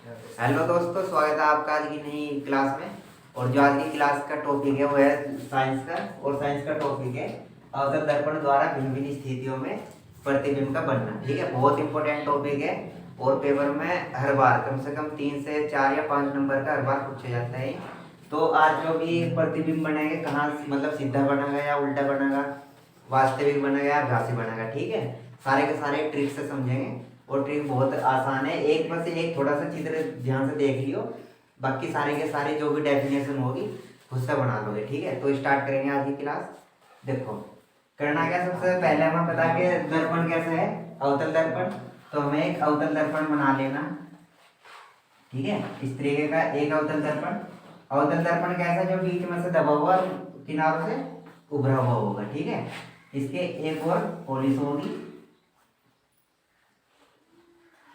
Hello दोस्तों, स्वागत है आपका आज की नई क्लास में। और जो आज की क्लास का टॉपिक है वो है साइंस का। और साइंस का टॉपिक है अवतल दर्पण द्वारा भिन्न भिन्न स्थितियों में प्रतिबिंब का बनना। ठीक है, बहुत इंपॉर्टेंट टॉपिक है और पेपर में हर बार कम से कम 3 से 4 या 5 नंबर का हर बार पूछा जाता है। तो आज जो भी प्रतिबिंब बनेंगे कहाँ मतलब सीधा बनेगा या उल्टा बनेगा, वास्तविक बनेगा या आभासी बनेगा, ठीक है, सारे के सारे ट्रिक से समझेंगे। और ट्रिक बहुत आसान है, एक बस एक थोड़ा सा चित्र ध्यान से देख लियो, बाकी सारे के सारे जो भी डेफिनेशन होगी खुद से बना लोगे। ठीक है, तो स्टार्ट करेंगे आज की क्लास। देखो करना क्या, सबसे पहले हमें पता है कि दर्पण कैसे है, अवतल दर्पण। तो हमें एक अवतल दर्पण बना लेना। ठीक है, इस तरीके का एक अवतल दर्पण। अवतल दर्पण कैसा, जो बीच में से दबा हुआ और किनारों से उभरा हुआ होगा। ठीक है, इसके एक और पॉलिश होगी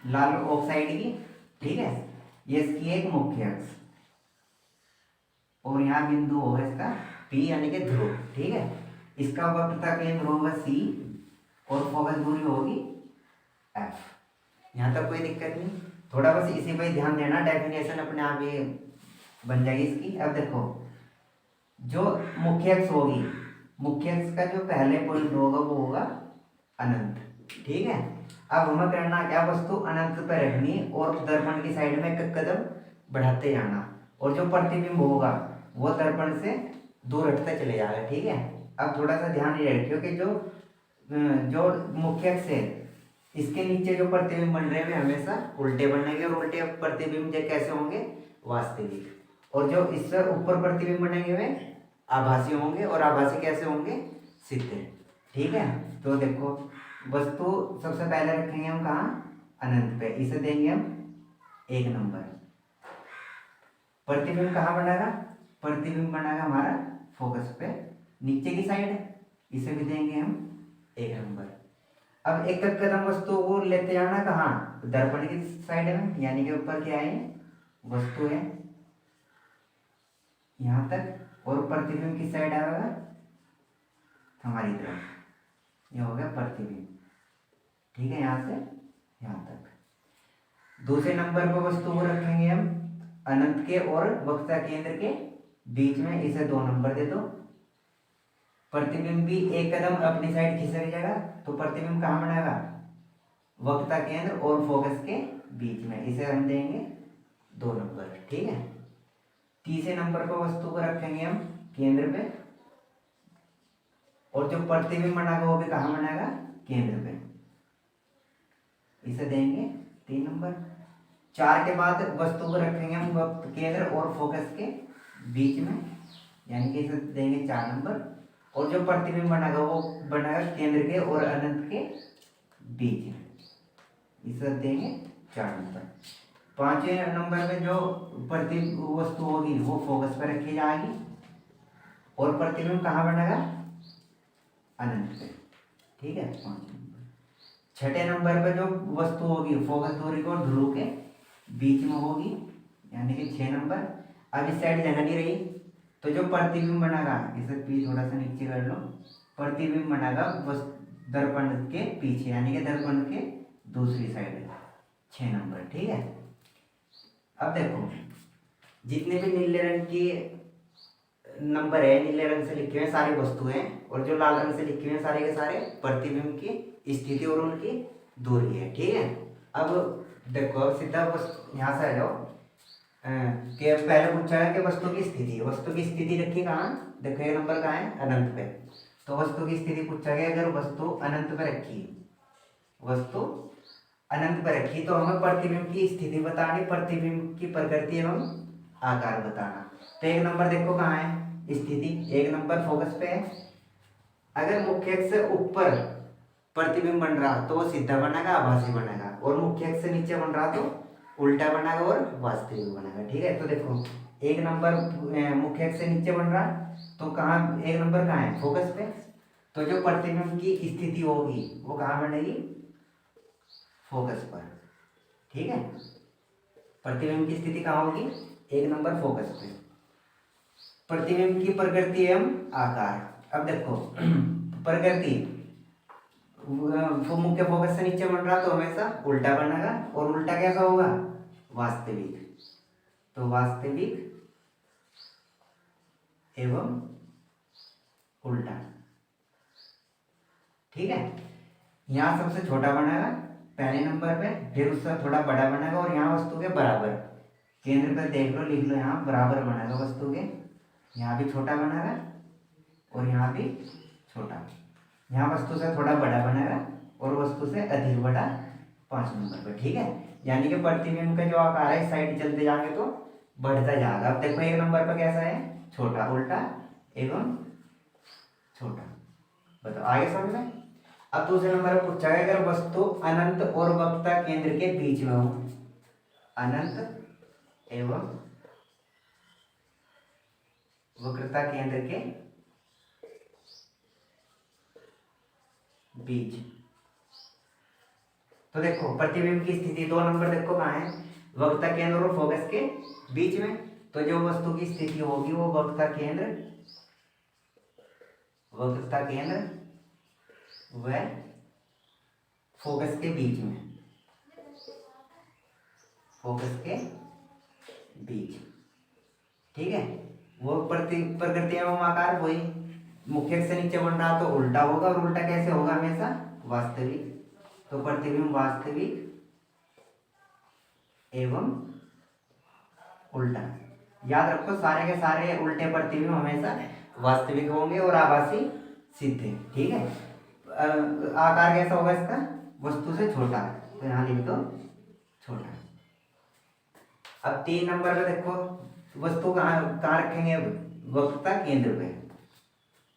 लाल ऑक्साइड की। ठीक है, ये इसकी एक मुख्य अक्ष और यहाँ बिंदु होगा इसका P यानी कि ध्रुव। ठीक है, इसका वक्रता केंद्र होगा C और फोकस दूरी होगी F। यहाँ तक कोई दिक्कत नहीं, थोड़ा बस इसी पे ध्यान देना, डेफिनेशन अपने आप ही बन जाएगी इसकी। अब देखो जो मुख्य अक्ष होगी, मुख्य अक्ष का जो पहले पॉइंट होगा वो होगा अनंत। ठीक है, अब हमें करना क्या, वस्तु अनंत पर रखनी और दर्पण की साइड में एक कदम बढ़ाते जाना और जो प्रतिबिंब होगा वो दर्पण से दूर हटते चले जाएगा। ठीक है, अब थोड़ा सा ध्यान ये रखियो कि जो जो मुख्य अक्ष है इसके नीचे जो प्रतिबिंब बन रहे हैं हमेशा उल्टे बनेंगे और उल्टे प्रतिबिंब जो कैसे होंगे, वास्तविक। और जो इससे ऊपर प्रतिबिंब बनेंगे वे आभासी होंगे और आभासी कैसे होंगे, सिद्ध। ठीक है, तो देखो वस्तु सबसे पहले रखेंगे हम कहाँ, अनंत पे, इसे देंगे हम 1 नंबर। प्रतिबिंब कहाँ बनेगा, प्रतिबिंब बनेगा हमारा फोकस पे नीचे की साइड, इसे भी देंगे हम 1 नंबर। अब एक एक कदम वस्तु को लेते जाना कहाँ, दर्पण की साइड में, यानी कि ऊपर क्या है, वस्तु है यहाँ तक और प्रतिबिंब की साइड आएगा हमारी तरफ, यह हो गया प्रतिबिंब। ठीक है, यहाँ से यहाँ तक। दूसरे नंबर पर वस्तु को रखेंगे हम अनंत के और वक्रता केंद्र के बीच में, इसे 2 नंबर दे दो। प्रतिबिंब भी एक कदम अपनी साइड खिसक जाएगा, तो प्रतिबिंब कहाँ बनेगा, वक्रता केंद्र और फोकस के बीच में, इसे हम देंगे 2 नंबर। ठीक है, तीसरे नंबर पर वस्तु को रखेंगे हम केंद्र पे और जो प्रतिबिंब बनेगा वो भी कहाँ बनेगा, केंद्र पे, इसे देंगे 3 नंबर। 4 के बाद वस्तु को रखेंगे हम केंद्र और फोकस के बीच में, यानी कि इसे देंगे 4 नंबर। और जो प्रतिबिंब बनेगा वो बनेगा केंद्र के और अनंत के बीच में, इसे देंगे 4 नंबर। 5वें नंबर में जो प्रतिबिंब वस्तु होगी वो फोकस पर रखी जाएगी और प्रतिबिंब कहाँ बनेगा, अनंत पे। ठीक है, 5 नंबर। 6ठे नंबर पे जो वस्तु होगी फोकस दूरी को ध्रुव के बीच में होगी, यानी कि 6 नंबर। अब इस साइड जगह नहीं रही, तो जो प्रतिबिंब बनेगा, इसे पी थोड़ा सा नीचे कर लो, प्रतिबिंब बनेगा बस दर्पण के पीछे, यानी कि दर्पण के दूसरी साइड, 6 नंबर। ठीक है, अब देखो जितने भी नीले रंग की नंबर है, नीले रंग से लिखे हुए सारी वस्तुएं और जो लाल रंग से लिखे हुए सारे के सारे प्रतिबिंब की स्थिति और उनकी दूरी है। ठीक है, अब देखो अब सीधा वस्तु यहाँ से आ जाओ कि पहले पूछा है कि वस्तु की स्थिति, वस्तु की स्थिति रखी कहाँ, देखो ये नंबर कहाँ है, अनंत पे। तो वस्तु की स्थिति पूछा गया, अगर वस्तु अनंत पे रखी, वस्तु अनंत पर रखी तो हमें प्रतिबिंब की स्थिति बतानी, प्रतिबिंब की प्रकृति एवं आकार बताना। तो 1 नंबर देखो कहाँ है, स्थिति 1 नंबर फोकस पे है। अगर मुख्य अक्ष से ऊपर प्रतिबिंब बन रहा तो वो सीधा बनेगा, आभासी बनेगा, और मुख्य अक्ष से नीचे बन रहा तो उल्टा बनेगा और वास्तविक बनेगा। ठीक है, तो देखो 1 नंबर मुख्य अक्ष से नीचे बन रहा तो कहाँ, 1 नंबर कहाँ है, फोकस पे। तो जो प्रतिबिंब की स्थिति होगी वो कहाँ बनेगी, फोकस पर। ठीक है, प्रतिबिंब की स्थिति कहाँ होगी, 1 नंबर फोकस पे। प्रतिबिंब की प्रकृति एवं आकार, अब देखो प्रकृति मुख्य फोकस से नीचे बन रहा तो हमेशा उल्टा बनेगा, और उल्टा कैसा होगा, वास्तविक, तो वास्तविक एवं उल्टा। ठीक है, यहाँ सबसे छोटा बनेगा पहले नंबर पे, फिर उससे थोड़ा बड़ा बनेगा और यहाँ वस्तु के बराबर। केंद्र पे देख लो, लिख लो, यहाँ बराबर बनेगा वस्तु के, यहाँ भी छोटा बनेगा और यहाँ भी छोटा। यहाँ वस्तु से थोड़ा बड़ा बनेगा और वस्तु से अधिक बड़ा 5 नंबर पे। ठीक है, यानी कि प्रतिबिंब का जो आकार है इस साइड चलते जाएंगे तो बढ़ता जाएगा। अब देखो 1 नंबर पर कैसा है, छोटा, उल्टा एवं छोटा। बताओ आगे समझ में। अब दूसरे नंबर पर पूछा गया, अगर वस्तु अनंत और वक्रता केंद्र के बीच में हो, अनंत एवं वक्रता केंद्र के बीच, तो देखो प्रतिबिंब की स्थिति 2 नंबर देखो कहाँ है, वक्रता केंद्र और फोकस के बीच में। तो जो वस्तु की स्थिति होगी वो वक्रता केंद्र व फोकस के बीच में, फोकस के बीच। ठीक है, वो प्रकृति एवं आकार वही, मुख्य से नीचे बन रहा तो उल्टा होगा, और उल्टा कैसे होगा, हमेशा वास्तविक। तो प्रतिबिंब वास्तविक एवं उल्टा। याद रखो सारे के सारे उल्टे प्रतिबिंब हमेशा वास्तविक होंगे और आभासी सीधे। ठीक है, आकार कैसा होगा इसका, वस्तु से छोटा, तो यहाँ लिख दो छोटा। अब 3 नंबर पे देखो, वस्तु कहाँ रखेंगे, वक्रता केंद्र पे।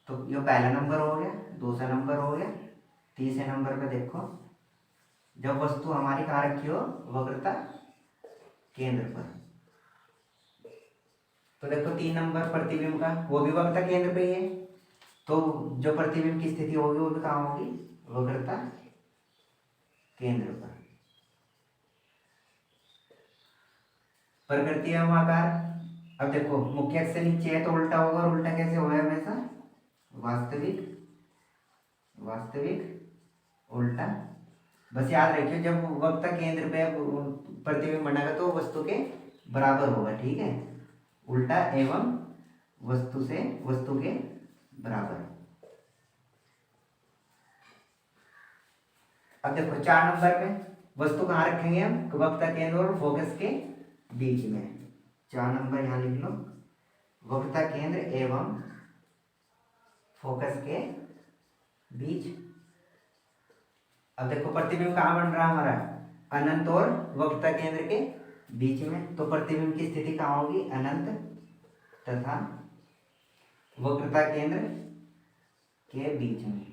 तो ये पहला नंबर हो गया, दूसरा नंबर हो गया, तीसरे नंबर पे देखो जब वस्तु हमारी कहाँ रखी हो, वक्रता केंद्र पर। तो देखो 3 नंबर प्रतिबिंब का, वो भी वक्रता केंद्र पे ही है, तो जो प्रतिबिंब की स्थिति होगी वो भी कहाँ होगी, वक्रता केंद्र पर। प्रकृति एवं आकार, अब देखो मुख्य अक्ष से नीचे है तो उल्टा होगा, और उल्टा कैसे होगा, हमेशा वास्तविक, वास्तविक उल्टा। बस याद रखियो जब वक्रता केंद्र पे प्रतिबिंब बनेगा तो वस्तु के बराबर होगा। ठीक है, उल्टा एवं वस्तु के बराबर। अब देखो 4 नंबर पे वस्तु कहाँ रखेंगे हम, वक्रता केंद्र और फोकस के बीच में। 4 नंबर यहाँ लिख लो, वक्रता केंद्र एवं फोकस के बीच। अब देखो प्रतिबिंब कहाँ बन रहा है हमारा, अनंत और वक्रता केंद्र के बीच में। तो प्रतिबिंब की स्थिति कहाँ होगी, अनंत तथा वक्रता केंद्र के बीच में।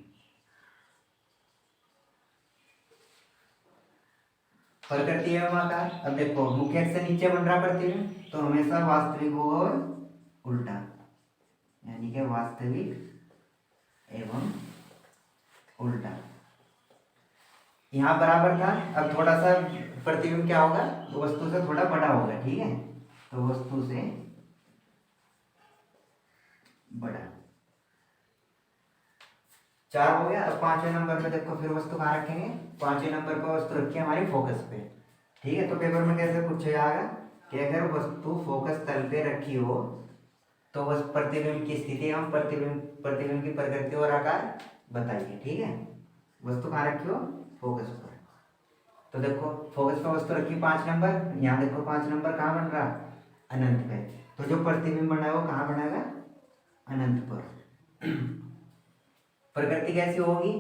प्रकृति एवं आकार, अब देखो मुख्य अक्ष से नीचे बन रहा प्रतिबिंब तो हमेशा वास्तविक होगा और उल्टा, यानी कि वास्तविक एवं उल्टा। यहाँ बराबर था, अब थोड़ा सा प्रतिबिंब क्या होगा, वस्तु से थोड़ा बड़ा होगा। ठीक है, तो वस्तु से बड़ा। 4 हो गया। अब 5वें नंबर पे देखो, फिर वस्तु कहाँ रखेंगे, 5वें नंबर पर वस्तु रखी है हमारी फोकस पे। ठीक है, तो पेपर में कैसे पूछा जाएगा कि अगर वस्तु फोकस तल पे रखी हो तो बस प्रतिबिंब की स्थिति एवं प्रतिबिंब की प्रकृति और आकार बताइए। ठीक है, वस्तु कहाँ रखी हो, फोकस पर। तो देखो फोकस पर वस्तु रखी 5 नंबर, यहाँ देखो 5 नंबर कहाँ बन रहा, अनंत पे। तो जो प्रतिबिंब बना है वो कहाँ बनेगा, अनंत पर। प्रकृति कैसी होगी,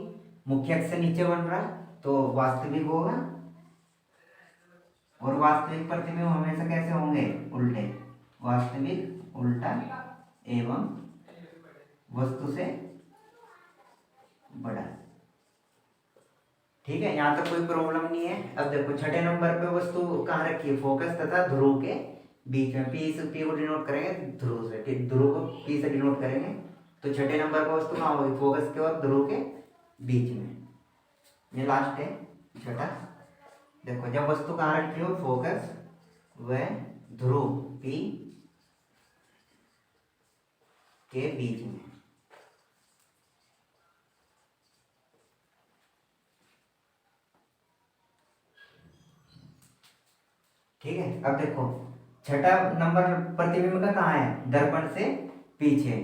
मुख्य अक्ष से नीचे बन रहा तो वास्तविक होगा, और वास्तविक प्रतिबिंब हमेशा कैसे होंगे, उल्टे, वास्तविक उल्टा एवं वस्तु से बड़ा। ठीक है, यहाँ तक कोई प्रॉब्लम नहीं है। अब देखो 6ठे नंबर पे वस्तु कहाँ रखी है, फोकस तथा ध्रुव के बीच में। पी को डिनोट करेंगे ध्रुव से, ध्रुव को पी से डिनोट करेंगे। तो 6ठे नंबर पर वस्तु कहाँ होगी, फोकस के और ध्रुव के बीच में। ये लास्ट है 6ठा। देखो जब वस्तु कहाँ रखी हो, फोकस व ध्रुव पी के बीच में। ठीक है। अब देखो छठा नंबर प्रतिबिंब का कहाँ है, दर्पण से पीछे,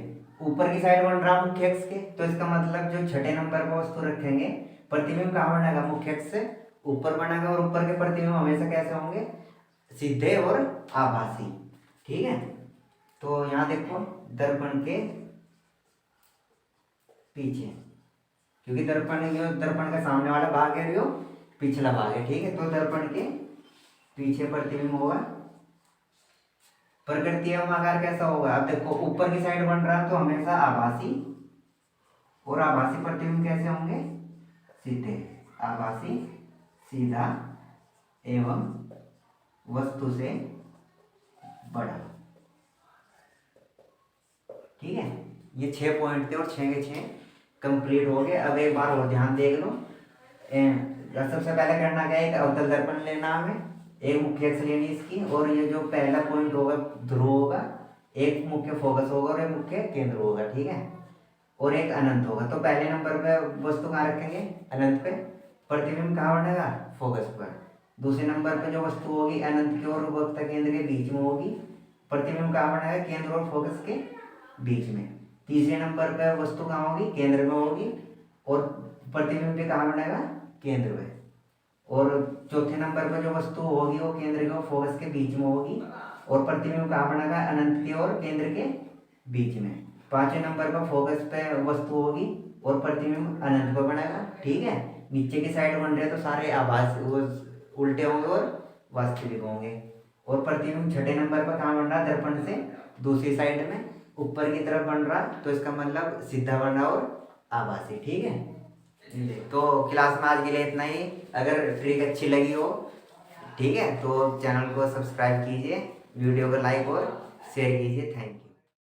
ऊपर की साइड बन रहा मुख्य अक्ष के, तो इसका मतलब जो छठे नंबर पर वस्तु रखेंगे प्रतिबिंब कहाँ बनेगा, मुख्य अक्ष से ऊपर बनेगा, और ऊपर के प्रतिबिंब हमेशा कैसे होंगे, सीधे और आभासी। ठीक है, तो यहाँ देखो दर्पण के पीछे, क्योंकि दर्पण का सामने वाला भाग है, जो पिछला भाग है। ठीक है, तो दर्पण के पीछे प्रतिबिंब होगा। प्रकृति एवं आकार कैसा होगा, अब देखो ऊपर की साइड बन रहा है तो हमेशा आभासी, और आभासी प्रतिबिंब कैसे होंगे, सीधे, आभासी, सीधा एवं वस्तु से बड़ा। ठीक है, ये 6 पॉइंट थे और 6 के 6 कंप्लीट हो गए। अब एक बार और ध्यान देख लो। सबसे पहले करना क्या है, एक अवतल दर्पण लेना हमें, एक मुख्य अक्ष लेनी इसकी, और ये जो पहला पॉइंट होगा ध्रुव होगा, एक मुख्य फोकस होगा और एक मुख्य केंद्र होगा। ठीक है, और एक अनंत होगा। तो पहले नंबर पे वस्तु कहाँ रखेंगे, अनंत पे, प्रतिबिंब कहाँ बनेगा, फोकस पर। दूसरे नंबर पे जो वस्तु होगी अनंत के और वक्ता केंद्र के बीच में होगी, प्रतिबिंब कहाँ बनेगा, केंद्र और फोकस के बीच में। तीसरे नंबर पे वस्तु कहाँ होगी, केंद्र में होगी, और प्रतिबिंब भी कहाँ बनेगा, केंद्र में। और चौथे नंबर पर जो वस्तु होगी वो केंद्र के और फोकस के बीच में होगी, और प्रतिबिंब कहाँ बनेगा, अनंत के और केंद्र के बीच में। पांचवें नंबर पर फोकस पे वस्तु होगी और प्रतिबिंब अनंत पर बनेगा। ठीक है, नीचे की साइड बन रहे हैं तो सारे आभास वो उल्टे होंगे और वास्तविक होंगे। और प्रतिबिंब छठे नंबर पर कहाँ बन रहा, दर्पण से दूसरी साइड में ऊपर की तरफ बन रहा, तो इसका मतलब सीधा बन रहा और आभासी। ठीक है, तो क्लास में आज के लिए इतना ही। अगर ट्रिक अच्छी लगी हो, ठीक है, तो चैनल को सब्सक्राइब कीजिए, वीडियो को लाइक और शेयर कीजिए। Thank you.